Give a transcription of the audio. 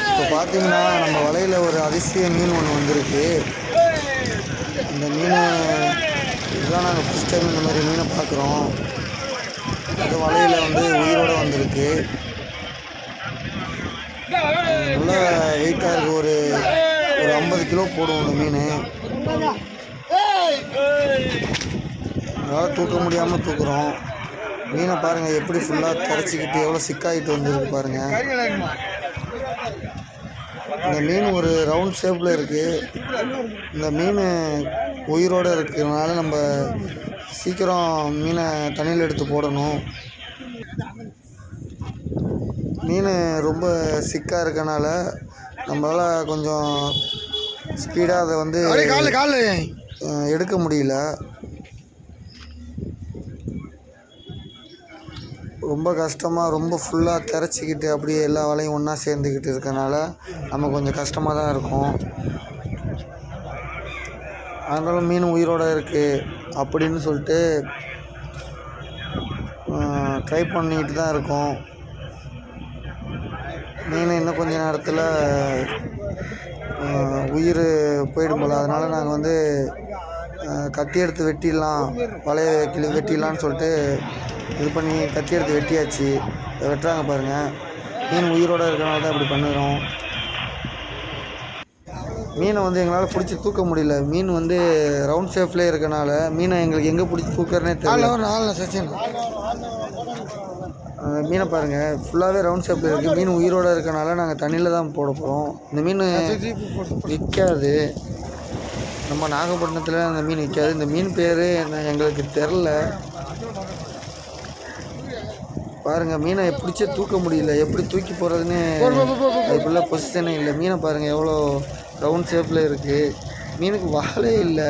இப்போ பார்த்தீங்கன்னா நம்ம வலையில் ஒரு அதிசய மீன் ஒன்று வந்திருக்கு. இந்த மீனை இதுதான் நாங்கள் ஃபஸ்ட் டைம் இந்த மாதிரி மீனை பார்க்குறோம். அது வலையில் உயிரோடு வந்திருக்கு. நல்லா வெயிட்டாக இருக்குது. ஒரு 50 கிலோ போடும் இந்த மீன். அதனால் தூக்க முடியாமல் தூக்குறோம். மீனை பாருங்கள் எப்படி ஃபுல்லாக கரைச்சிக்கிட்டு எவ்வளோ சிக்காகிட்டு வந்துருக்கு பாருங்கள். இந்த மீன் ஒரு ரவுண்ட் ஷேப்பில் இருக்குது. இந்த மீன் உயிரோடு இருக்கிறதுனால நம்ம சீக்கிரம் மீனை தண்ணியில் எடுத்து போடணும். மீன் ரொம்ப சிக்காக இருக்கனால நம்மளால் கொஞ்சம் ஸ்பீடாக அதை எடுக்க முடியல. ரொம்ப கஷ்டமாக ரொம்ப ஃபுல்லாக திரைச்சிக்கிட்டு அப்படியே எல்லா வலையும் ஒன்றா சேர்ந்துக்கிட்டு இருக்கனால நம்ம கொஞ்சம் கஷ்டமாக தான் இருக்கும். அதனால மீன் உயிரோடு இருக்குது அப்படின்னு சொல்லிட்டு ட்ரை பண்ணிக்கிட்டு தான் இருக்கோம். மீன் இன்னும் கொஞ்சம் நேரத்தில் உயிர் போயிடும் போல். அதனால் நாங்கள் கத்தி எடுத்து வெட்டிடலாம், வலையை வெட்டிடலான்னு சொல்லிட்டு இது பண்ணி கத்தி எடுத்து வெட்டியாச்சு. வெட்டுறாங்க பாருங்கள். மீன் உயிரோடு இருக்கிறனால தான் இப்படி பண்ணுறோம். மீனை எங்களால் பிடிச்சி தூக்க முடியல. மீன் ரவுண்ட் ஷேப்லேயே இருக்கனால மீனை எங்களுக்கு எங்கே பிடிச்சி தூக்கிறனே தெரியல. மீனை பாருங்கள் ஃபுல்லாகவே ரவுண்ட் ஷேப்பில் இருக்குது. மீன் உயிரோடு இருக்கனால நாங்கள் தண்ணியில் தான் போட போகிறோம். இந்த மீன் விற்காது. நம்ம நாகப்பட்டினத்தில் அந்த மீன் விற்காது. இந்த மீன் பேர் எங்களுக்கு தெரில. பாருங்கள் மீனை பிடிச்சே தூக்க முடியல. எப்படி தூக்கி போகிறதுன்னு அதுக்குள்ளே பொசிஷனே இல்லை. மீனை பாருங்கள் எவ்வளோ ரவுண்ட் ஷேப்பில் இருக்குது. மீனுக்கு வாலே இல்லை.